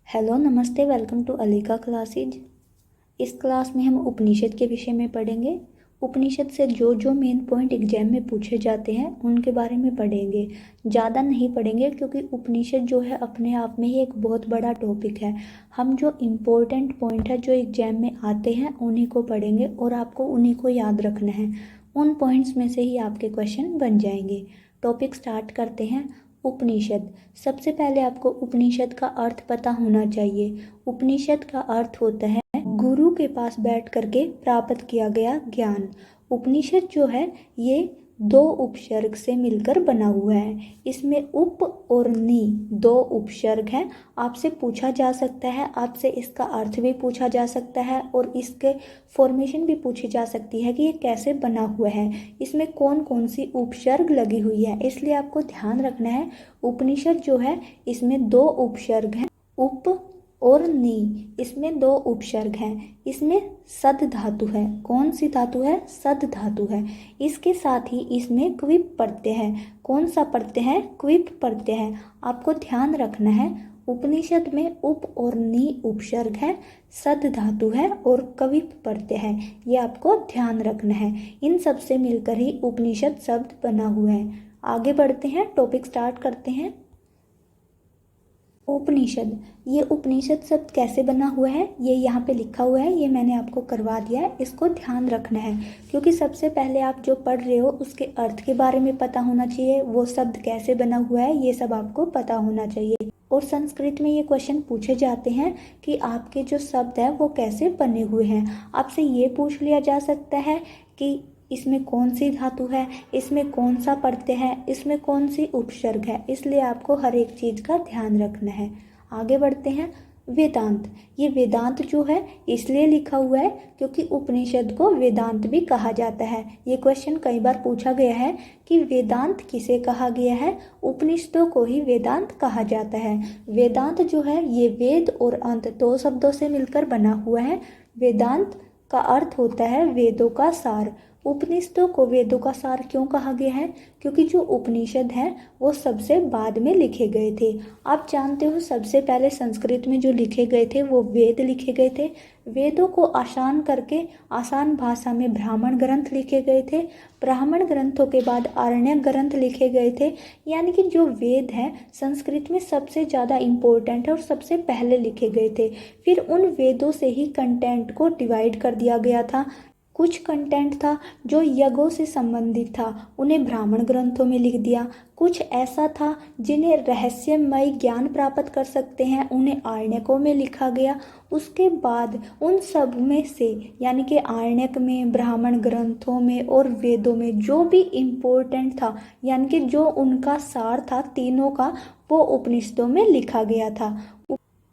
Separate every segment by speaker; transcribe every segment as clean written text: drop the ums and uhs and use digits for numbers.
Speaker 1: Hello नमस्ते, welcome to अलीका classes. इस class में हम उपनिषद के विषय में पढ़ेंगे। उपनिषद से जो जो मेन पॉइंट एग्जाम में पूछे जाते हैं उनके बारे में पढ़ेंगे। ज़्यादा नहीं पढ़ेंगे क्योंकि उपनिषद जो है अपने आप में ही एक बहुत बड़ा टॉपिक है। हम जो इम्पोर्टेंट पॉइंट है जो एग्जाम में आते हैं उन्हीं को पढ़ेंगे और आपको उन्हीं को याद रखना है। उन पॉइंट्स में से ही आपके क्वेश्चन बन जाएंगे। टॉपिक स्टार्ट करते हैं। उपनिषद। सबसे पहले आपको उपनिषद का अर्थ पता होना चाहिए। उपनिषद का अर्थ होता है गुरु के पास बैठ करके प्राप्त किया गया ज्ञान। उपनिषद जो है ये दो उपसर्ग से मिलकर बना हुआ है। इसमें उप और नि दो उपसर्ग हैं। आपसे पूछा जा सकता है, आपसे इसका अर्थ भी पूछा जा सकता है और इसके फॉर्मेशन भी पूछी जा सकती है कि ये कैसे बना हुआ है, इसमें कौन कौन सी उपसर्ग लगी हुई है। इसलिए आपको ध्यान रखना है उपनिषद जो है इसमें दो उपसर्ग हैं, उप और नी। इसमें दो उपसर्ग हैं। इसमें सद धातु है। कौन सी धातु है? सद धातु है। इसके साथ ही इसमें क्विप प्रत्यय है। कौन सा प्रत्यय है? क्विप प्रत्यय है। आपको ध्यान रखना है उपनिषद में उप और नी उपसर्ग है, सद धातु है और क्विप प्रत्यय है। ये आपको ध्यान रखना है। इन सब से मिलकर ही उपनिषद शब्द बना हुआ है। आगे बढ़ते हैं, टॉपिक स्टार्ट करते हैं। उपनिषद। ये उपनिषद शब्द कैसे बना हुआ है ये यहाँ पे लिखा हुआ है, ये मैंने आपको करवा दिया है। इसको ध्यान रखना है क्योंकि सबसे पहले आप जो पढ़ रहे हो उसके अर्थ के बारे में पता होना चाहिए। वो शब्द कैसे बना हुआ है ये सब आपको पता होना चाहिए। और संस्कृत में ये क्वेश्चन पूछे जाते हैं कि आपके जो शब्द है वो कैसे बने हुए हैं। आपसे ये पूछ लिया जा सकता है कि इसमें कौन सी धातु है, इसमें कौन सा प्रत्यय है, इसमें कौन सी उपसर्ग है। इसलिए आपको हर एक चीज़ का ध्यान रखना है। आगे बढ़ते हैं। वेदांत। ये वेदांत जो है इसलिए लिखा हुआ है क्योंकि उपनिषद को वेदांत भी कहा जाता है। ये क्वेश्चन कई बार पूछा गया है कि वेदांत किसे कहा गया है? उपनिषदों को ही वेदांत कहा जाता है। वेदांत जो है ये वेद और अंत दो शब्दों से मिलकर बना हुआ है। वेदांत का अर्थ होता है वेदों का सार। उपनिषदों को वेदों का सार क्यों कहा गया है? क्योंकि जो उपनिषद हैं वो सबसे बाद में लिखे गए थे। आप जानते हो सबसे पहले संस्कृत में जो लिखे गए थे वो वेद लिखे गए थे। वेदों को आसान करके आसान भाषा में ब्राह्मण ग्रंथ लिखे गए थे। ब्राह्मण ग्रंथों के बाद आरण्यक ग्रंथ लिखे गए थे। यानी कि जो वेद हैं संस्कृत में सबसे ज़्यादा इम्पोर्टेंट है और सबसे पहले लिखे गए थे। फिर उन वेदों से ही कंटेंट को डिवाइड कर दिया गया था। कुछ कंटेंट था जो यज्ञों से संबंधित था, उन्हें ब्राह्मण ग्रंथों में लिख दिया। कुछ ऐसा था जिन्हें रहस्यमय ज्ञान प्राप्त कर सकते हैं, उन्हें आरण्यकों में लिखा गया। उसके बाद उन सब में से यानी कि आरण्यक में, ब्राह्मण ग्रंथों में और वेदों में जो भी इम्पोर्टेंट था यानी कि जो उनका सार था तीनों का, वो उपनिषदों में लिखा गया था।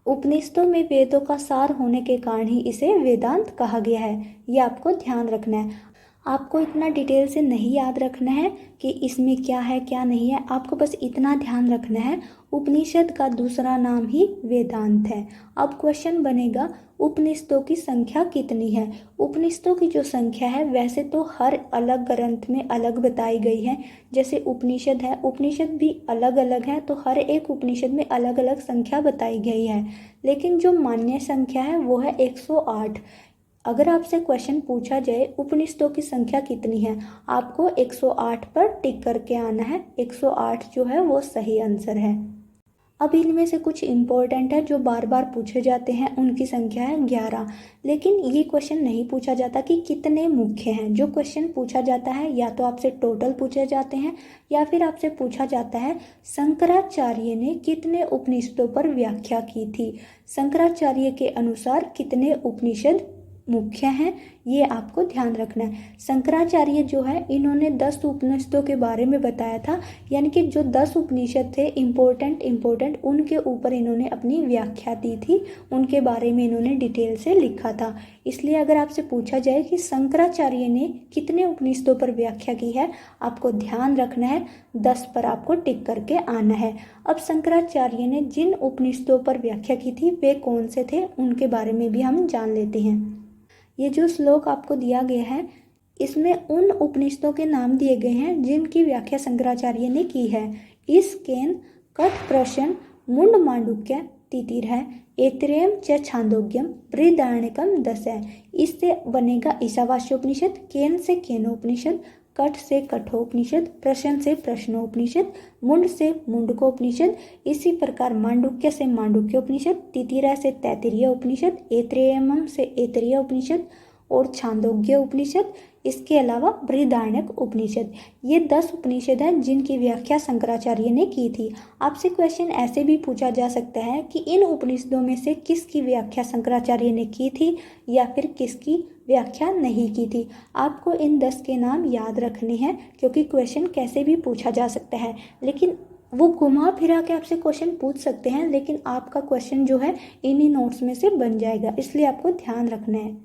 Speaker 1: उपनिषदों में वेदों का सार होने के कारण ही इसे वेदांत कहा गया है। ये आपको ध्यान रखना है। आपको इतना डिटेल से नहीं याद रखना है कि इसमें क्या है क्या नहीं है। आपको बस इतना ध्यान रखना है उपनिषद का दूसरा नाम ही वेदांत है। अब क्वेश्चन बनेगा उपनिषदों की संख्या कितनी है? उपनिषदों की जो संख्या है वैसे तो हर अलग ग्रंथ में अलग बताई गई है। जैसे उपनिषद है, उपनिषद भी अलग अलग है तो हर एक उपनिषद में अलग अलग संख्या बताई गई है। लेकिन जो मान्य संख्या है वो है 108। अगर आपसे क्वेश्चन पूछा जाए उपनिषदों की संख्या कितनी है, आपको 108 पर टिक करके आना है। 108 जो है वो सही आंसर है। अब इनमें से कुछ इम्पोर्टेंट है जो बार बार पूछे जाते हैं, उनकी संख्या है 11। लेकिन ये क्वेश्चन नहीं पूछा जाता कि कितने मुख्य हैं। जो क्वेश्चन पूछा जाता है या तो आपसे टोटल पूछे जाते हैं या फिर आपसे पूछा जाता है शंकराचार्य ने कितने उपनिषदों पर व्याख्या की थी। शंकराचार्य के अनुसार कितने उपनिषद मुख्य हैं, ये आपको ध्यान रखना है। शंकराचार्य जो है इन्होंने 10 उपनिषदों के बारे में बताया था। यानी कि जो 10 उपनिषद थे इम्पोर्टेंट उनके ऊपर इन्होंने अपनी व्याख्या दी थी, उनके बारे में इन्होंने डिटेल से लिखा था। इसलिए अगर आपसे पूछा जाए कि शंकराचार्य ने कितने उपनिषदों पर व्याख्या की है, आपको ध्यान रखना है 10 पर आपको टिक करके आना है। अब शंकराचार्य ने जिन उपनिषदों पर व्याख्या की थी वे कौन से थे उनके बारे में भी हम जान लेते हैं। ये जो श्लोक आपको दिया गया है इसमें उन उपनिषदों के नाम दिए गए हैं जिनकी व्याख्या शंकराचार्य ने की है। इसकेन, कठ प्रश्न, मुंड मांडुक्य, तितिर है, ऐतरेयम च छांदोग्यम, बृहदारण्यकम 10 है। इससे बनेगा ईशावास्योपनिषद, केन से केनोपनिषद, कठ से कठोपनिषद, प्रश्न से प्रश्नोपनिषद, मुंड से मुंडकोपनिषद। इसी प्रकार मांडुक्य से मांडुक्योपनिषद, तितिरा से तैत्तिरीय उपनिषद, ऐतरेयम से ऐतरेय उपनिषद और छांदोग्य उपनिषद। इसके अलावा बृहदारण्यक उपनिषद। ये 10 उपनिषद हैं जिनकी व्याख्या शंकराचार्य ने की थी। आपसे क्वेश्चन ऐसे भी पूछा जा सकता है कि इन उपनिषदों में से किसकी व्याख्या शंकराचार्य ने की थी या फिर किसकी व्याख्या नहीं की थी। आपको इन 10 के नाम याद रखने हैं क्योंकि क्वेश्चन कैसे भी पूछा जा सकता है, लेकिन वो घुमा फिरा के आपसे क्वेश्चन पूछ सकते हैं, लेकिन आपका क्वेश्चन जो है इन्हीं नोट्स में से बन जाएगा, इसलिए आपको ध्यान रखना है।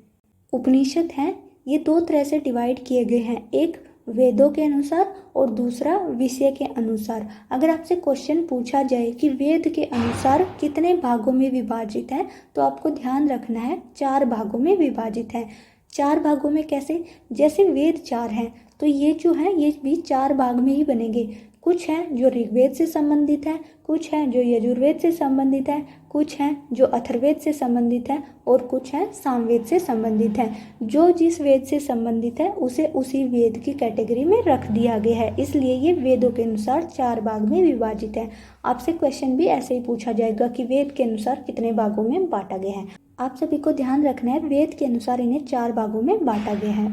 Speaker 1: उपनिषद हैं ये 2 तरह से डिवाइड किए गए हैं, एक वेदों के अनुसार और दूसरा विषय के अनुसार। अगर आपसे क्वेश्चन पूछा जाए कि वेद के अनुसार कितने भागों में विभाजित है, तो आपको ध्यान रखना है 4 भागों में विभाजित है। 4 भागों में कैसे? जैसे वेद 4 हैं तो ये जो है ये भी 4 भाग में ही बनेंगे। कुछ हैं जो ऋग्वेद से संबंधित है, कुछ हैं जो यजुर्वेद से संबंधित है, कुछ हैं जो अथर्ववेद से संबंधित है और कुछ हैं सामवेद से संबंधित हैं। जो जिस वेद से संबंधित है उसे उसी वेद की कैटेगरी में रख दिया गया है, इसलिए ये वेदों के अनुसार 4 भाग में विभाजित है। आपसे क्वेश्चन भी ऐसे ही पूछा जाएगा कि वेद के अनुसार कितने भागों में बांटा गया है। आप सभी को ध्यान रखना है वेद के अनुसार इन्हें 4 भागों में बांटा गया है।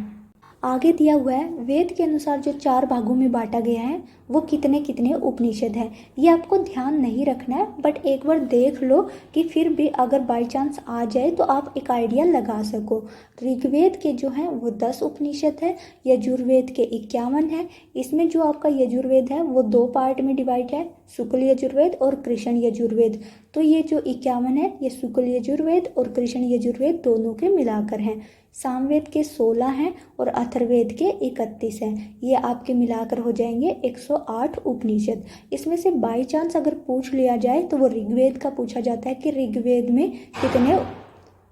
Speaker 1: आगे दिया हुआ है वेद के अनुसार जो 4 भागों में बांटा गया है वो कितने कितने उपनिषद हैं। ये आपको ध्यान नहीं रखना है, बट एक बार देख लो कि फिर भी अगर बाय चांस आ जाए तो आप एक आइडिया लगा सको। ऋग्वेद के जो हैं वो 10 उपनिषद है, यजुर्वेद के 51 है। इसमें जो आपका यजुर्वेद है वो 2 पार्ट में डिवाइड है, शुक्ल यजुर्वेद और कृष्ण यजुर्वेद। तो ये जो 51 है ये शुक्ल यजुर्वेद और कृष्ण यजुर्वेद दोनों के मिलाकर हैं। सामवेद के 16 हैं और अथर्ववेद के 31 हैं। ये आपके मिलाकर हो जाएंगे 108 उपनिषद। इसमें से बाई चांस अगर पूछ लिया जाए तो वो ऋग्वेद का पूछा जाता है कि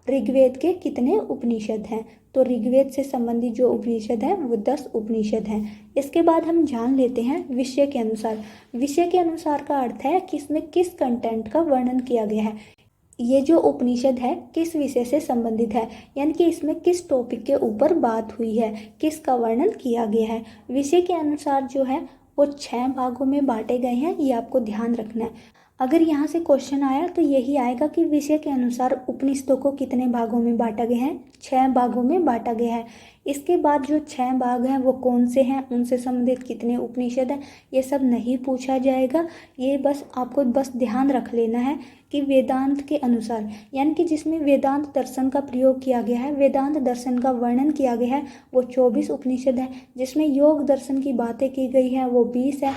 Speaker 1: ऋग्वेद के कितने उपनिषद हैं। तो ऋग्वेद से संबंधित जो उपनिषद हैं वो 10 उपनिषद हैं। इसके बाद हम जान लेते हैं विषय के अनुसार। विषय के अनुसार का अर्थ है कि इसमें किस कंटेंट का वर्णन किया गया है। ये जो उपनिषद है किस विषय से संबंधित है, यानी कि इसमें किस टॉपिक के ऊपर बात हुई है, किसका वर्णन किया गया है। विषय के अनुसार जो है वो 6 भागों में बांटे गए हैं, ये आपको ध्यान रखना है। अगर यहाँ से क्वेश्चन आया तो यही आएगा कि विषय के अनुसार उपनिषदों को कितने भागों में बांटा गया है, 6 भागों में बांटा गया है। इसके बाद जो 6 भाग हैं वो कौन से हैं, उनसे संबंधित कितने उपनिषद हैं, ये सब नहीं पूछा जाएगा। ये बस आपको ध्यान रख लेना है कि वेदांत के अनुसार, यानी कि जिसमें वेदांत दर्शन का प्रयोग किया गया है, वेदांत दर्शन का वर्णन किया गया है, वो 24 उपनिषद है। जिसमें योग दर्शन की बातें की गई है वो 20 है।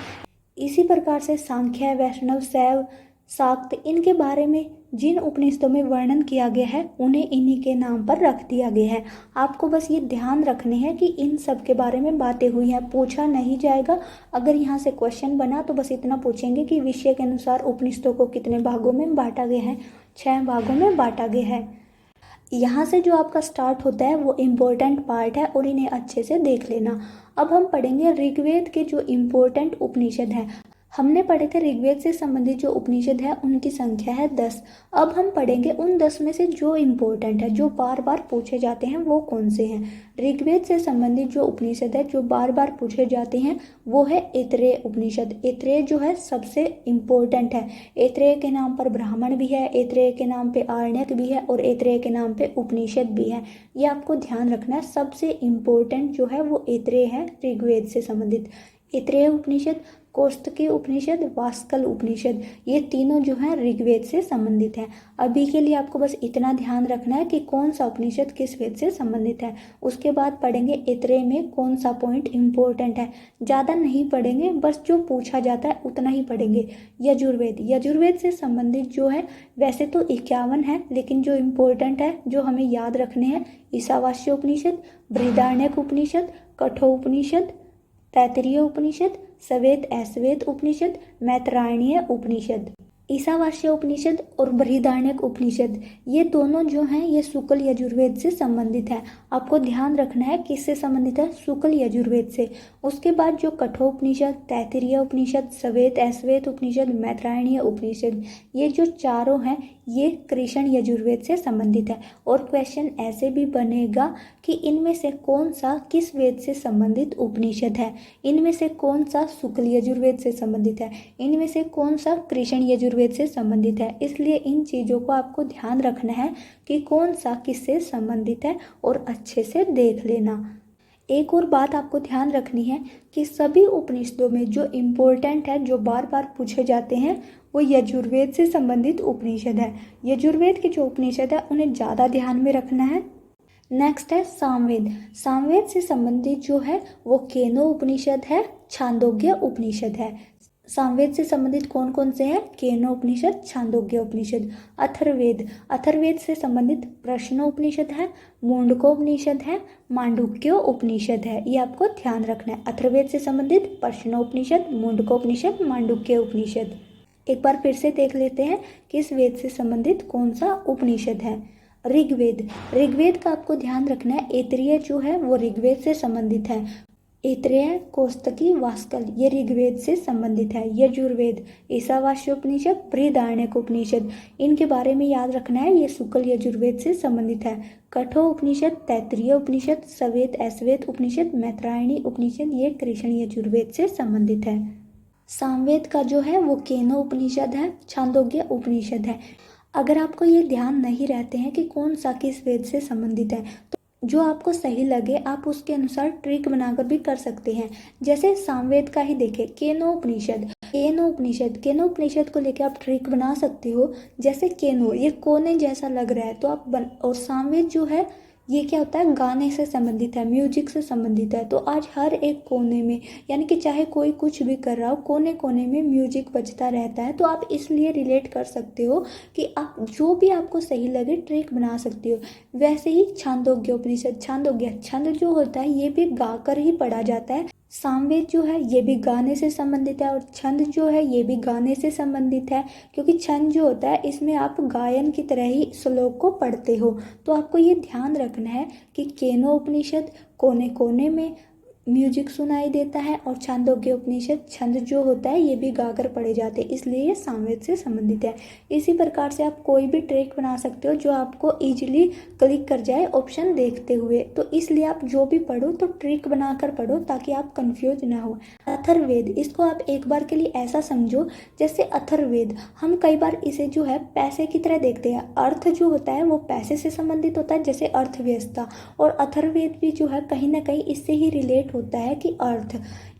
Speaker 1: इसी प्रकार से सांख्य, वैष्णव, शैव, शाक्त, इनके बारे में जिन उपनिषदों में वर्णन किया गया है उन्हें इन्हीं के नाम पर रख दिया गया है। आपको बस ये ध्यान रखने हैं कि इन सब के बारे में बातें हुई हैं, पूछा नहीं जाएगा। अगर यहाँ से क्वेश्चन बना तो बस इतना पूछेंगे कि विषय के अनुसार उपनिषदों को कितने भागों में बांटा गया है, 6 भागों में बांटा गया है। यहाँ से जो आपका स्टार्ट होता है वो इम्पोर्टेंट पार्ट है और इन्हें अच्छे से देख लेना। अब हम पढ़ेंगे ऋग्वेद के जो इम्पोर्टेंट उपनिषद हैं। हमने पढ़े थे ऋग्वेद से संबंधित जो उपनिषद है उनकी संख्या है 10। अब हम पढ़ेंगे उन 10 में से जो इम्पोर्टेंट है, जो बार बार पूछे जाते हैं वो कौन से हैं। ऋग्वेद से संबंधित जो उपनिषद है जो बार बार पूछे जाते हैं वो है ऐतरेय उपनिषद। ऐतरेय जो है सबसे इम्पोर्टेंट है। ऐतरेय के नाम पर ब्राह्मण भी है, ऐतरेय के नाम पे आरण्यक भी है और ऐतरेय के नाम पे उपनिषद भी है। ये आपको ध्यान रखना है। सबसे इम्पोर्टेंट जो है वो ऐतरेय है ऋग्वेद से संबंधित। ऐतरेय उपनिषद, कौस्तुकी उपनिषद, वास्कल उपनिषद, ये तीनों जो हैं ऋग्वेद से संबंधित हैं। अभी के लिए आपको बस इतना ध्यान रखना है कि कौन सा उपनिषद किस वेद से संबंधित है। उसके बाद पढ़ेंगे ऐतरेय में कौन सा पॉइंट इम्पोर्टेंट है। ज़्यादा नहीं पढ़ेंगे, बस जो पूछा जाता है उतना ही पढ़ेंगे। यजुर्वेद से संबंधित जो है वैसे तो 51 है, लेकिन जो इम्पोर्टेंट है जो हमें याद रखने हैं, ईशावास्य उपनिषद, बृहदारण्यक उपनिषद, कठोपनिषद, तैत्तिरीय उपनिषद, सवेत ऐसवेत उपनिषद, मैत्रायणीय उपनिषद। ईशावास्य उपनिषद और बृहदारण्यक उपनिषद, ये दोनों जो हैं ये शुक्ल यजुर्वेद से संबंधित है। आपको ध्यान रखना है किससे संबंधित है, शुक्ल यजुर्वेद से। उसके बाद जो कठोपनिषद, तैत्तिरीय उपनिषद, श्वेत अश्वेत उपनिषद, मैत्रायणीय उपनिषद, ये जो चारों हैं ये कृष्ण यजुर्वेद से संबंधित है। और क्वेश्चन ऐसे भी बनेगा कि इनमें से कौन सा किस वेद से संबंधित उपनिषद है, इनमें से कौन सा शुक्ल यजुर्वेद से संबंधित है, इनमें से कौन सा कृष्ण यजुर्वेद से संबंधित है। इसलिए इन चीज़ों को आपको ध्यान रखना है कि कौन सा किससे संबंधित है और अच्छे से देख लेना। एक और बात आपको ध्यान रखनी है कि सभी उपनिषदों में जो इम्पोर्टेंट है, जो बार बार पूछे जाते हैं, वो यजुर्वेद से संबंधित उपनिषद है। यजुर्वेद के जो उपनिषद है उन्हें ज़्यादा ध्यान में रखना है। नेक्स्ट है सामवेद। सामवेद से संबंधित जो है वो केनो उपनिषद है, छांदोग्य उपनिषद है। सामवेद से संबंधित कौन कौन से हैं, केनो उपनिषद, छांदोग्य उपनिषद। अथर्ववेद, अथर्ववेद से संबंधित प्रश्न उपनिषद है, मुंडको उपनिषद है, मांडुक्य उपनिषद है। ये आपको ध्यान रखना है। अथर्ववेद से संबंधित प्रश्नोपनिषद, मुंडको उपनिषद, मांडुक्य उपनिषद। एक बार फिर से देख लेते हैं किस वेद से संबंधित कौन सा उपनिषद है। ऋग्वेद, ऋग्वेद का आपको ध्यान रखना है। ऐतरेय जो है वो ऋग्वेद से संबंधित है। ऐतरेय, कौस्तकी, वास्कल ये ऋग्वेद से संबंधित है। यजुर्वेद, ईशावास्योपनिषद, बृहदारण्यक उपनिषद, इनके बारे में याद रखना है, ये शुक्ल यजुर्वेद से संबंधित है। कठो उपनिषद, तैत्तिरीय उपनिषद, श्वेत अश्वेत उपनिषद, मैत्रायणी उपनिषद, ये कृष्ण यजुर्वेद से संबंधित है। सामवेद का जो है वो केनो उपनिषद है, छांदोग्य उपनिषद है। अगर आपको ये ध्यान नहीं रहते हैं कि कौन सा किस वेद से संबंधित है, तो जो आपको सही लगे आप उसके अनुसार ट्रिक बनाकर भी कर सकते हैं। जैसे सामवेद का ही देखें, केनो उपनिषद, केनो उपनिषद को लेकर आप ट्रिक बना सकते हो। जैसे केनो ये कोने जैसा लग रहा है तो आप और सामवेद जो है ये क्या होता है, गाने से संबंधित है, म्यूजिक से संबंधित है। तो आज हर एक कोने में, यानी कि चाहे कोई कुछ भी कर रहा हो, कोने कोने में म्यूजिक बजता रहता है। तो आप इसलिए रिलेट कर सकते हो कि आप जो भी आपको सही लगे ट्रिक बना सकते हो। वैसे ही छांदोग्य उपनिषद, छंद जो होता है ये भी गाकर ही पढ़ा जाता है। सामवेद जो है ये भी गाने से संबंधित है और छंद जो है ये भी गाने से संबंधित है, क्योंकि छंद जो होता है इसमें आप गायन की तरह ही श्लोक को पढ़ते हो। तो आपको ये ध्यान रखना है कि केनो उपनिषद कोने कोने में म्यूजिक सुनाई देता है और छांदोग्य उपनिषद छंद जो होता है ये भी गाकर पढ़े जाते हैं, इसलिए ये सामवेद से संबंधित है। इसी प्रकार से आप कोई भी ट्रिक बना सकते हो जो आपको इजीली क्लिक कर जाए ऑप्शन देखते हुए। तो इसलिए आप जो भी पढ़ो तो ट्रिक बनाकर पढ़ो ताकि आप कंफ्यूज ना हो। अथर्ववेद, इसको आप एक बार के लिए ऐसा समझो जैसे अथर्ववेद हम कई बार इसे जो है पैसे की तरह देखते हैं। अर्थ जो होता है वो पैसे से संबंधित होता है, जैसे अर्थव्यवस्था, और अथर्ववेद भी जो है कहीं ना कहीं इससे ही रिलेट होता है कि अर्थ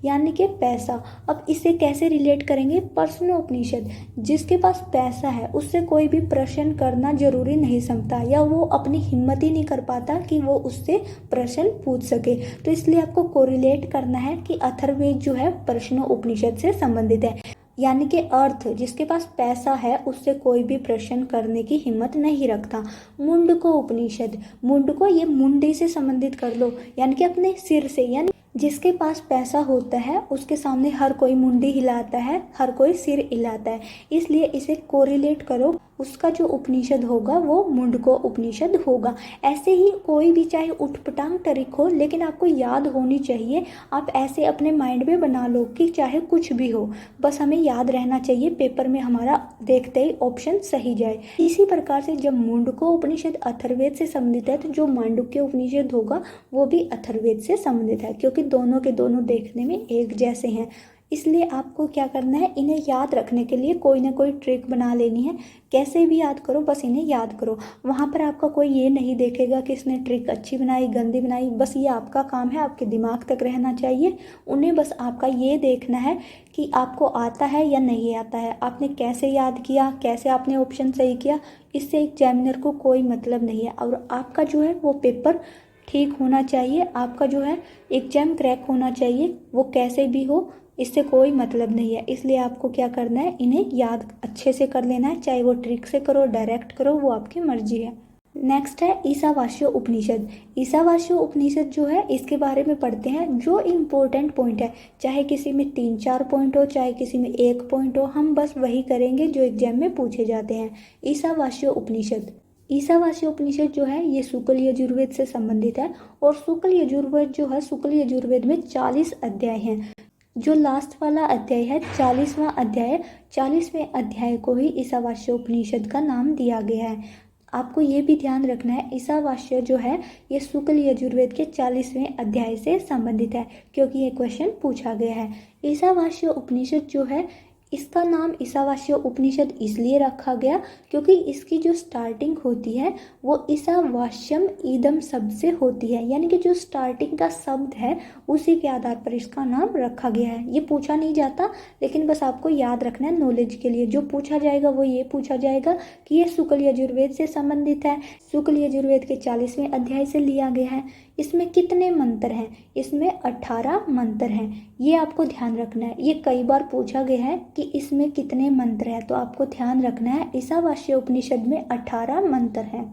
Speaker 1: यानी कि पैसा। अब इसे कैसे रिलेट करेंगे, प्रश्नोपनिषद, जिसके पास पैसा है उससे कोई भी प्रश्न करना जरूरी नहीं समझता, या वो अपनी हिम्मत ही नहीं कर पाता कि वो उससे प्रश्न पूछ सके। तो इसलिए आपको कोरिलेट करना है कि अथर्ववेद जो है प्रश्नोपनिषद से संबंधित है, यानी कि अर्थ जिसके पास पैसा है उससे कोई भी प्रश्न करने की हिम्मत नहीं रखता। मुंडको उपनिषद, मुंडको ये मुंडी से संबंधित कर लो, यानी कि अपने सिर से, यानी जिसके पास पैसा होता है उसके सामने हर कोई मुंडी हिलाता है, हर कोई सिर हिलाता है, इसलिए इसे कोरिलेट करो। उसका जो उपनिषद होगा वो मुंडको उपनिषद होगा। ऐसे ही कोई भी चाहे उठपटांग ट्रिक हो लेकिन आपको याद होनी चाहिए। आप ऐसे अपने माइंड में बना लो कि चाहे कुछ भी हो, बस हमें याद रहना चाहिए, पेपर में हमारा देखते ही ऑप्शन सही जाए। इसी प्रकार से जब मुंडको उपनिषद अथर्ववेद से संबंधित है तो जो मांडुक्य उपनिषद होगा वो भी अथर्ववेद से संबंधित है, क्योंकि दोनों के दोनों देखने में एक जैसे हैं। इसलिए आपको क्या करना है, इन्हें याद रखने के लिए कोई ना कोई ट्रिक बना लेनी है। कैसे भी याद करो, बस इन्हें याद करो। वहाँ पर आपका कोई ये नहीं देखेगा कि इसने ट्रिक अच्छी बनाई गंदी बनाई, बस ये आपका काम है, आपके दिमाग तक रहना चाहिए। उन्हें बस आपका ये देखना है कि आपको आता है या नहीं आता है, आपने कैसे याद किया, कैसे आपने ऑप्शन सही किया, इससे एग्जामिनर को कोई मतलब नहीं है। और आपका जो है वो पेपर ठीक होना चाहिए, आपका जो है एग्जाम क्रैक होना चाहिए, वो कैसे भी हो, इससे कोई मतलब नहीं है। इसलिए आपको क्या करना है, इन्हें याद अच्छे से कर लेना है, चाहे वो ट्रिक से करो डायरेक्ट करो, वो आपकी मर्जी है। नेक्स्ट है ईशावास्य उपनिषद। ईशावास्य उपनिषद जो है इसके बारे में पढ़ते हैं। जो इम्पोर्टेंट पॉइंट है, चाहे किसी में 3-4 पॉइंट हो, चाहे किसी में 1 पॉइंट हो, हम बस वही करेंगे जो एग्जाम में पूछे जाते हैं। ईशावास्य उपनिषद। ईशावास्य उपनिषद जो है ये शुक्ल यजुर्वेद से संबंधित है और शुक्ल यजुर्वेद जो है, शुक्ल यजुर्वेद में 40 अध्याय हैं। जो लास्ट वाला अध्याय है 40वां अध्याय, 40वें अध्याय को ही ईशावास्य उपनिषद का नाम दिया गया है। आपको ये भी ध्यान रखना है, ईशावास्य जो है ये शुक्ल यजुर्वेद के 40वें अध्याय से संबंधित है, क्योंकि ये क्वेश्चन पूछा गया है। ईशावास्य उपनिषद जो है इसका नाम ईशावास्य उपनिषद इसलिए रखा गया क्योंकि इसकी जो स्टार्टिंग होती है वो ईशावास्यम ईदम शब्द से होती है, यानी कि जो स्टार्टिंग का शब्द है उसी के आधार पर इसका नाम रखा गया है। ये पूछा नहीं जाता, लेकिन बस आपको याद रखना है नॉलेज के लिए। जो पूछा जाएगा वो ये पूछा जाएगा कि ये शुक्ल यजुर्वेद से संबंधित है, शुक्ल यजुर्वेद के 40वें अध्याय से लिया गया है। इसमें कितने मंत्र हैं? इसमें 18 मंत्र हैं। ये आपको ध्यान रखना है। ये कई बार पूछा गया है कि इसमें कितने मंत्र हैं, तो आपको ध्यान रखना है ईशावास्य उपनिषद में 18 मंत्र हैं।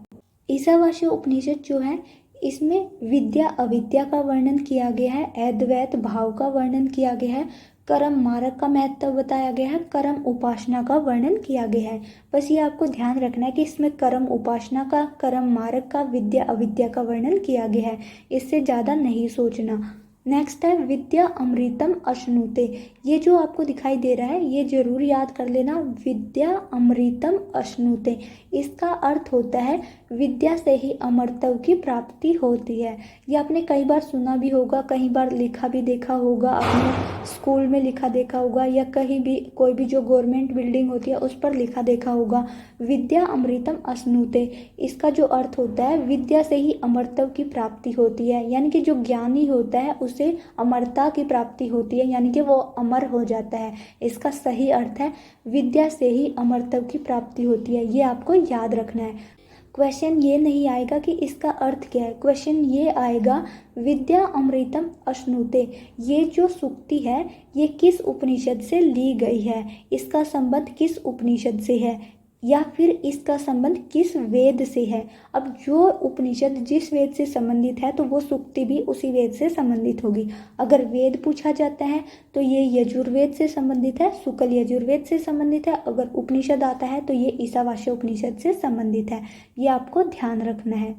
Speaker 1: ईशावास्य उपनिषद जो है इसमें विद्या अविद्या का वर्णन किया गया है, अद्वैत भाव का वर्णन किया गया है, कर्म मार्ग का महत्व बताया गया है, कर्म उपासना का वर्णन किया गया है। बस ये आपको ध्यान रखना है कि इसमें कर्म उपासना का, कर्म मार्ग का, विद्या अविद्या का वर्णन किया गया है। इससे ज़्यादा नहीं सोचना। नेक्स्ट है विद्या अमृतम अश्नुते। ये जो आपको दिखाई दे रहा है ये जरूर याद कर लेना, विद्या अमृतम अश्नुते। इसका अर्थ होता है विद्या से ही अमरत्व की प्राप्ति होती है। ये आपने कई बार सुना भी होगा, कई बार लिखा भी देखा होगा, अपने स्कूल में लिखा देखा होगा, या कहीं भी कोई भी जो गवर्नमेंट बिल्डिंग होती है उस पर लिखा देखा होगा, विद्या अमृतम अश्नुते। इसका जो अर्थ होता है विद्या से ही अमरत्व की प्राप्ति होती है, यानी कि जो ज्ञानी होता है उसे अमरता की प्राप्ति होती है, यानी कि वो अमर हो जाता है। इसका सही अर्थ है विद्या से ही अमरत्व की प्राप्ति होती है। ये आपको याद रखना है। क्वेश्चन ये नहीं आएगा कि इसका अर्थ क्या है, क्वेश्चन ये आएगा विद्या अमृतम अश्नुते। ये जो सूक्ति है ये किस उपनिषद से ली गई है, इसका संबंध किस उपनिषद से है, या फिर इसका संबंध किस वेद से है। अब जो उपनिषद जिस वेद से संबंधित है तो वो सूक्ति भी उसी वेद से संबंधित होगी। अगर वेद पूछा जाता है तो ये यजुर्वेद से संबंधित है, शुक्ल यजुर्वेद से संबंधित है। अगर उपनिषद आता है तो ये ईशावास्य उपनिषद से संबंधित है। ये आपको ध्यान रखना है।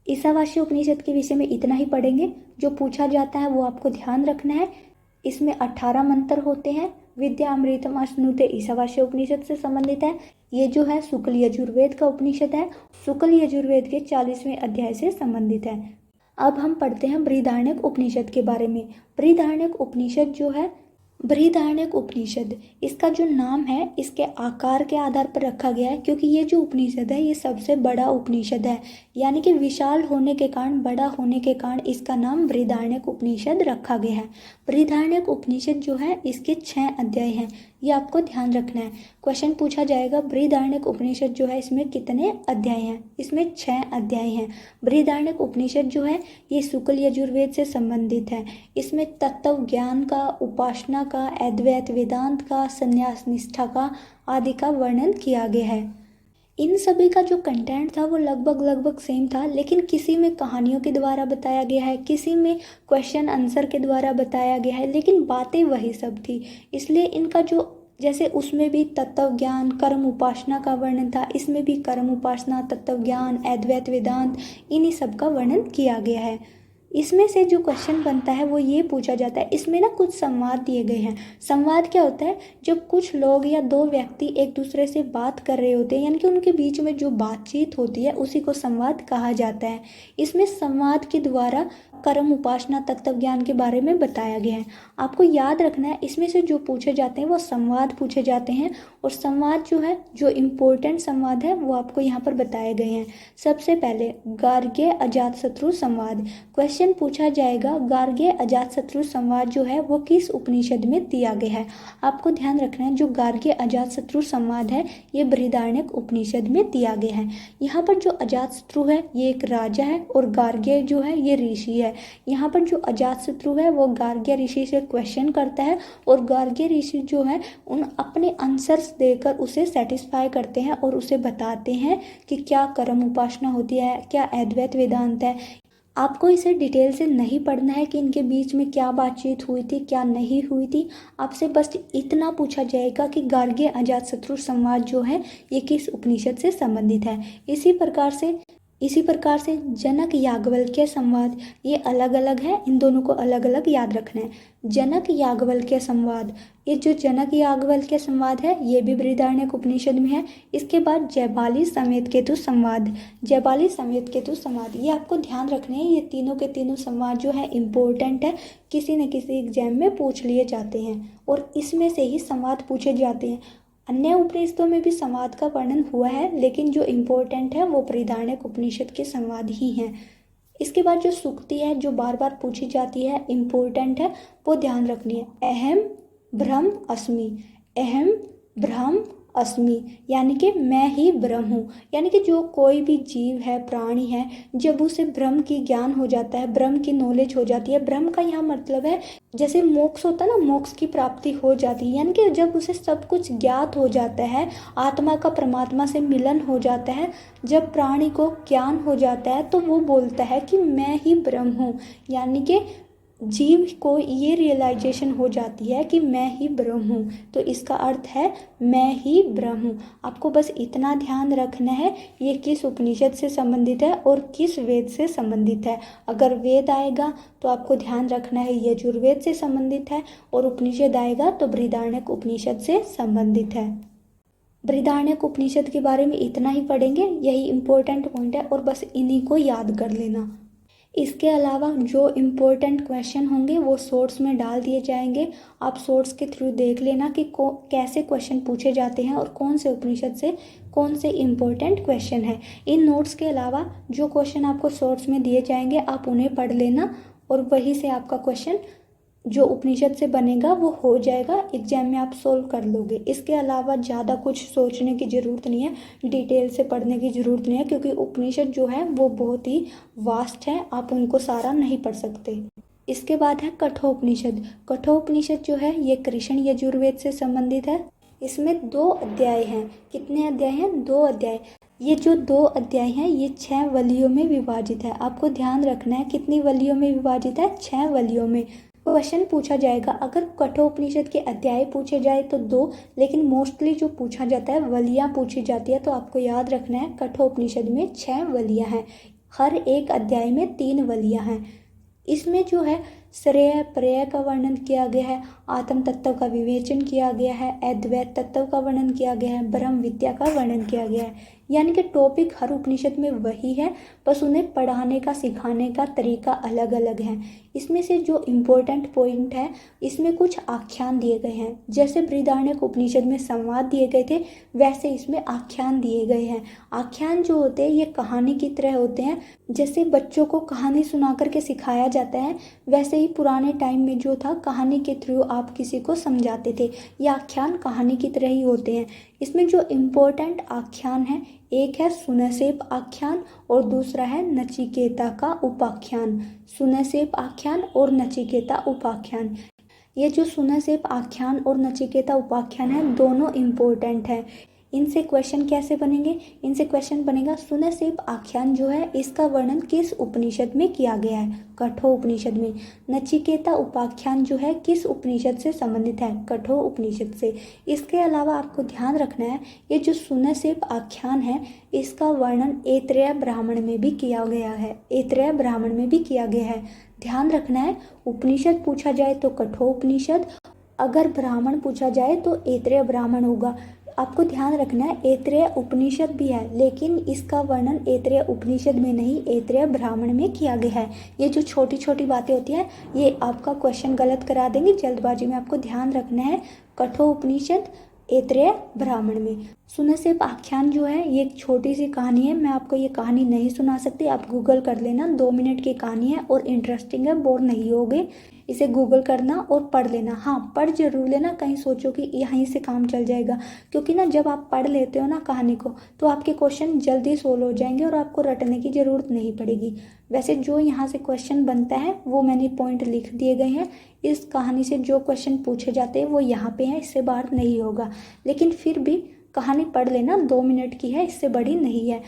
Speaker 1: ईशावास्य उपनिषद के विषय में इतना ही पढ़ेंगे। जो पूछा जाता है वो आपको ध्यान रखना है। इसमें 18 मंत्र होते हैं। विद्या अमृतम अश्नुते ईशावास्य उपनिषद से संबंधित है। ये जो है शुक्ल यजुर्वेद का उपनिषद है, शुक्ल यजुर्वेद के 40वें अध्याय से संबंधित है। अब हम पढ़ते हैं बृहदारण्यक उपनिषद के बारे में। बृहदारण्यक उपनिषद जो है, बृहदारण्यक उपनिषद इसका जो नाम है इसके आकार के आधार पर रखा गया है, क्योंकि ये जो उपनिषद है ये सबसे बड़ा उपनिषद है, यानी कि विशाल होने के कारण, बड़ा होने के कारण इसका नाम बृहदारण्यक उपनिषद रखा गया है। बृहदारण्यक उपनिषद जो है इसके 6 अध्याय हैं। ये आपको ध्यान रखना है। क्वेश्चन पूछा जाएगा बृहदारण्यक उपनिषद जो है इसमें कितने अध्याय हैं, इसमें 6 अध्याय हैं। बृहदारण्यक उपनिषद जो है ये शुक्ल यजुर्वेद से संबंधित है। इसमें तत्व ज्ञान का, उपासना का, अद्वैत वेदांत का, संन्यास निष्ठा का आदि का वर्णन किया गया है। इन सभी का जो कंटेंट था वो लगभग सेम था, लेकिन किसी में कहानियों के द्वारा बताया गया है, किसी में क्वेश्चन आंसर के द्वारा बताया गया है, लेकिन बातें वही सब थी। इसलिए इनका जो, जैसे उसमें भी तत्व ज्ञान, कर्म उपासना का वर्णन था, इसमें भी कर्म उपासना, तत्व ज्ञान, अद्वैत वेदांत, इन्हीं सब का वर्णन किया गया है। इसमें से जो क्वेश्चन बनता है वो ये पूछा जाता है, इसमें ना कुछ संवाद दिए गए हैं। संवाद क्या होता है? जब कुछ लोग या 2 व्यक्ति एक दूसरे से बात कर रहे होते हैं, यानी कि उनके बीच में जो बातचीत होती है उसी को संवाद कहा जाता है। इसमें संवाद के द्वारा कर्म उपासना, तत्व ज्ञान के बारे में बताया गया है। आपको याद रखना है इसमें से जो पूछे जाते हैं वो संवाद पूछे जाते हैं, और संवाद जो है, जो इम्पोर्टेंट संवाद है वो आपको यहाँ पर बताए गए हैं। सबसे पहले गार्ग्य अजातशत्रु संवाद। क्वेश्चन पूछा जाएगा गार्ग्य अजातशत्रु संवाद जो है वो किस उपनिषद में दिया गया है। आपको ध्यान रखना है जो गार्ग्य अजातशत्रु संवाद है ये बृहदारण्यक उपनिषद में दिया गया है। यहाँ पर जो अजातशत्रु है ये एक राजा है और गार्ग्य जो है ये ऋषि है। है। यहाँ पर जो अजातशत्रु है वो गार्ग्य ऋषि से क्वेश्चन करता है और गार्ग्य ऋषि जो है उन अपने आंसर्स देकर उसे सेटिस्फाई करते हैं और उसे बताते हैं कि क्या कर्म उपासना होती है, क्या अद्वैत वेदांत है। आपको इसे डिटेल से नहीं पढ़ना है कि इनके बीच में क्या बातचीत हुई थी, क्या नहीं हुई थी। आपसे बस इतना पूछा जाएगा कि गार्ग्य अजातशत्रु संवाद जो है ये किस उपनिषद से संबंधित है। इसी प्रकार से जनक याज्ञवल्क्य संवाद ये अलग अलग है, इन दोनों को अलग अलग याद रखना है। जनक याज्ञवल्क्य संवाद, ये जो जनक याज्ञवल्क्य संवाद है ये भी बृहदारण्यक उपनिषद में है। इसके बाद जयबाली समेतकेतु संवाद, जयबाली समेतकेतु संवाद, ये आपको ध्यान रखने हैं। ये तीनों के तीनों संवाद जो है इम्पोर्टेंट है, किसी न किसी एग्जाम में पूछ लिए जाते हैं और इसमें से ही संवाद पूछे जाते हैं। अन्य उपनिषदों में भी संवाद का वर्णन हुआ है, लेकिन जो इम्पोर्टेंट है वो बृहदारण्यक उपनिषद के संवाद ही हैं। इसके बाद जो सूक्ति है जो बार बार पूछी जाती है, इम्पोर्टेंट है, वो ध्यान रखनी है। अहम ब्रह्म अस्मि, अहम ब्रह्म अस्मि, यानी कि मैं ही ब्रह्म हूँ। यानी कि जो कोई भी जीव है, प्राणी है, जब उसे ब्रह्म की ज्ञान हो जाता है, ब्रह्म की नॉलेज हो जाती है, ब्रह्म का यहाँ मतलब है जैसे मोक्ष होता है ना, मोक्ष की प्राप्ति हो जाती है। यानी कि जब उसे सब कुछ ज्ञात हो जाता है, आत्मा का परमात्मा से मिलन हो जाता है, जब प्राणी को ज्ञान हो जाता है तो वो बोलता है कि मैं ही ब्रह्म हूँ। यानी कि जीव को ये रियलाइजेशन हो जाती है कि मैं ही ब्रह्म हूँ, तो इसका अर्थ है मैं ही ब्रह्म हूँ। आपको बस इतना ध्यान रखना है ये किस उपनिषद से संबंधित है और किस वेद से संबंधित है। अगर वेद आएगा तो आपको ध्यान रखना है यजुर्वेद से संबंधित है और उपनिषद आएगा तो बृहदारण्यक उपनिषद से संबंधित है। बृहदारण्यक उपनिषद के बारे में इतना ही पढ़ेंगे, यही इम्पोर्टेंट पॉइंट है और बस इन्हीं को याद कर लेना। इसके अलावा जो इम्पोर्टेंट क्वेश्चन होंगे वो शॉर्ट्स में डाल दिए जाएंगे, आप शॉर्ट्स के थ्रू देख लेना कि कैसे क्वेश्चन पूछे जाते हैं और कौन से उपनिषद से कौन से इम्पोर्टेंट क्वेश्चन है। इन नोट्स के अलावा जो क्वेश्चन आपको शॉर्ट्स में दिए जाएंगे आप उन्हें पढ़ लेना और वहीं से आपका क्वेश्चन जो उपनिषद से बनेगा वो हो जाएगा, एग्जाम में आप सोल्व कर लोगे। इसके अलावा ज़्यादा कुछ सोचने की ज़रूरत नहीं है, डिटेल से पढ़ने की ज़रूरत नहीं है, क्योंकि उपनिषद जो है वो बहुत ही वास्ट है, आप उनको सारा नहीं पढ़ सकते। इसके बाद है कठोपनिषद। कठोपनिषद जो है ये कृष्ण यजुर्वेद से संबंधित है। इसमें 2 अध्याय हैं। कितने अध्याय हैं? 2 अध्याय। ये जो 2 अध्याय हैं ये 6 वलियों में विभाजित है। आपको ध्यान रखना है कितनी वलियों में विभाजित है? 6 वलियों में। क्वेश्चन पूछा जाएगा, अगर कठोपनिषद के अध्याय पूछे जाए तो 2, लेकिन मोस्टली जो पूछा जाता है वलियाँ पूछी जाती है। तो आपको याद रखना है कठोपनिषद में 6 वलियाँ हैं, हर एक अध्याय में 3 वलियाँ हैं। इसमें जो है श्रेय प्रेय का वर्णन किया गया है, आत्म तत्व का विवेचन किया गया है, अद्वैत तत्व का वर्णन किया गया है, ब्रह्म विद्या का वर्णन किया गया है। यानी कि टॉपिक हर उपनिषद में वही है, बस उन्हें पढ़ाने का सिखाने का तरीका अलग अलग है। इसमें से जो इम्पोर्टेंट पॉइंट है इसमें कुछ आख्यान दिए गए हैं। जैसे बृहदारण्यक उपनिषद में संवाद दिए गए थे वैसे इसमें आख्यान दिए गए हैं। आख्यान जो होते हैं ये कहानी की तरह होते हैं। जैसे बच्चों को कहानी सुना करके सिखाया जाता है वैसे ही पुराने टाइम में जो था कहानी के थ्रू आप किसी को समझाते थे। ये आख्यान कहानी की तरह ही होते हैं। इसमें जो इम्पोर्टेंट आख्यान है, एक है सुनसेप आख्यान और दूसरा है नचिकेता का उपाख्यान। सुनसेप आख्यान और नचिकेता उपाख्यान, ये जो सुनसेप आख्यान और नचिकेता उपाख्यान है दोनों इम्पोर्टेंट है। इनसे क्वेश्चन कैसे बनेंगे? इनसे क्वेश्चन बनेगा सुनसेप आख्यान जो है इसका वर्णन किस उपनिषद में किया गया है? कठो उपनिषद में। नचिकेता उपाख्यान जो है किस उपनिषद से संबंधित है? कठो उपनिषद से। इसके अलावा आपको ध्यान रखना है ये जो सुनसेप आख्यान है इसका वर्णन ऐतरेय ब्राह्मण में भी किया गया है। ऐतरेय ब्राह्मण में भी किया गया है। ध्यान रखना है उपनिषद पूछा जाए तो कठो उपनिषद, अगर ब्राह्मण पूछा जाए तो ऐतरेय ब्राह्मण होगा। आपको ध्यान रखना है ऐतरेय उपनिषद भी है लेकिन इसका वर्णन ऐतरेय उपनिषद में नहीं ऐतरेय ब्राह्मण में किया गया है। ये जो छोटी छोटी बातें होती हैं ये आपका क्वेश्चन गलत करा देंगे जल्दबाजी में। आपको ध्यान रखना है कठो उपनिषद ऐतरेय ब्राह्मण में। सुनहसेब आख्यान जो है ये एक छोटी सी कहानी है। मैं आपको ये कहानी नहीं सुना सकती, आप गूगल कर लेना। 2 मिनट की कहानी है और इंटरेस्टिंग है, बोर नहीं होगे। इसे गूगल करना और पढ़ लेना। हाँ, पढ़ जरूर लेना, कहीं सोचो कि यहीं से काम चल जाएगा, क्योंकि ना जब आप पढ़ लेते हो ना कहानी को तो आपके क्वेश्चन जल्दी सोल्व हो जाएंगे और आपको रटने की ज़रूरत नहीं पड़ेगी। वैसे जो यहाँ से क्वेश्चन बनता है वो मैंने पॉइंट लिख दिए गए हैं। इस कहानी से जो क्वेश्चन पूछे जाते हैं वो यहाँ पे हैं, इससे बाहर नहीं होगा। लेकिन फिर भी कहानी पढ़ लेना, 2 मिनट की है, इससे बड़ी नहीं है।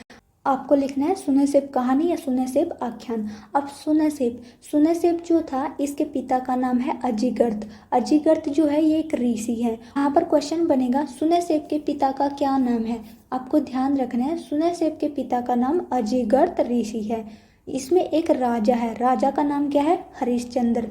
Speaker 1: आपको लिखना है सुनहसेब कहानी या सुनहसेब आख्यान। अब सुनहसेब जो था इसके पिता का नाम है अजीगर्त। अजीगर्त जो है ये एक ऋषि है। यहाँ पर क्वेश्चन बनेगा सुनहसेब के पिता का क्या नाम है। आपको ध्यान रखना है सुनहसेब के पिता का नाम अजीगर्त ऋषि है। इसमें एक राजा है, राजा का नाम क्या है, हरिश्चंद्र।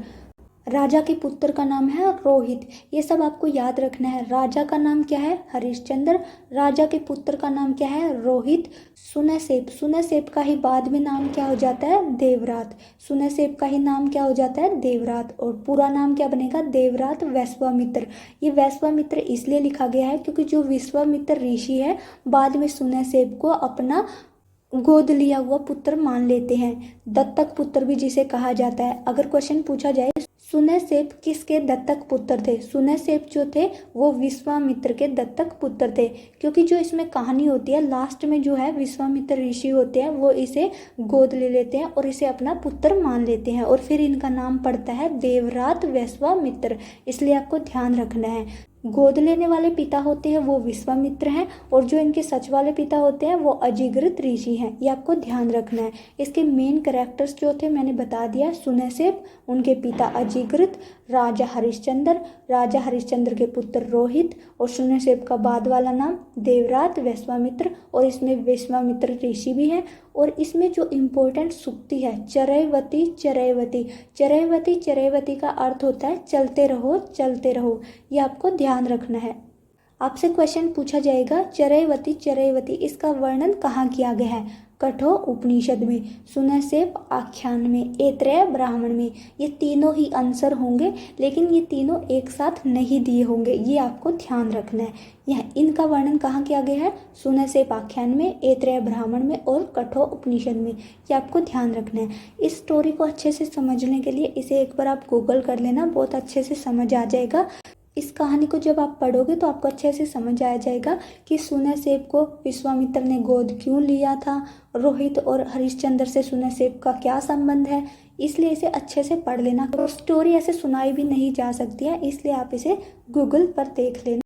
Speaker 1: राजा के पुत्र का नाम है रोहित। ये सब आपको याद रखना है। राजा का नाम क्या है, हरिश्चंद्र। राजा के पुत्र का नाम क्या है, रोहित। सुनहसेब का ही बाद में नाम क्या हो जाता है, देवरात। सुनहसेब का ही नाम क्या हो जाता है, देवरात। और पूरा नाम क्या बनेगा, देवरात वैश्वामित्र। ये वैश्वामित्र इसलिए लिखा गया है क्योंकि जो विश्वामित्र ऋषि है बाद में सुनहसेब को अपना गोद लिया हुआ पुत्र मान लेते हैं। दत्तक पुत्र भी जिसे कहा जाता है। अगर क्वेश्चन पूछा जाए सुनहसेब किसके दत्तक पुत्र थे, सुनहसेब जो थे वो विश्वामित्र के दत्तक पुत्र थे। क्योंकि जो इसमें कहानी होती है लास्ट में जो है विश्वामित्र ऋषि होते हैं वो इसे गोद ले लेते हैं और इसे अपना पुत्र मान लेते हैं और फिर इनका नाम पड़ता है देवरात वैश्वामित्र। इसलिए आपको ध्यान रखना है गोद लेने वाले पिता होते हैं वो विश्वामित्र हैं और जो इनके सच वाले पिता होते हैं वो अजीगृत ऋषि हैं। ये आपको ध्यान रखना है। इसके मेन कैरेक्टर्स जो थे मैंने बता दिया, सुनहसेब, उनके पिता अजीगृत, राजा हरिश्चंद्र के पुत्र रोहित और सुनहसेब का बाद वाला नाम देवरात वैश्वामित्र। और इसमें विश्वामित्र ऋषि भी हैं। और इसमें जो इम्पोर्टेंट सूक्ति है चरैवती चरैवती, चरैवती का अर्थ होता है चलते रहो चलते रहो। ये आपको ध्यान रखना है। आपसे क्वेश्चन पूछा जाएगा चरैवती इसका वर्णन कहाँ किया गया है, कठोर उपनिषद में, सुनहसेब आख्यान में, ऐतरेय ब्राह्मण में। ये तीनों ही आंसर होंगे लेकिन ये तीनों एक साथ नहीं दिए होंगे, ये आपको ध्यान रखना है। यह इनका वर्णन कहाँ किया गया है, सुनहसेब आख्यान में, ऐतरेय ब्राह्मण में और कठोर उपनिषद में। ये आपको ध्यान रखना है। इस स्टोरी को अच्छे से समझने के लिए इसे एक बार आप गूगल कर लेना, बहुत अच्छे से समझ आ जाएगा। इस कहानी को जब आप पढ़ोगे तो आपको अच्छे से समझ आ जाएगा कि सुनहसेब को विश्वामित्र ने गोद क्यों लिया था, रोहित और हरिश्चंद्र से सुनहसेब का क्या संबंध है। इसलिए इसे अच्छे से पढ़ लेना। स्टोरी ऐसे सुनाई भी नहीं जा सकती है, इसलिए आप इसे गूगल पर देख लेना।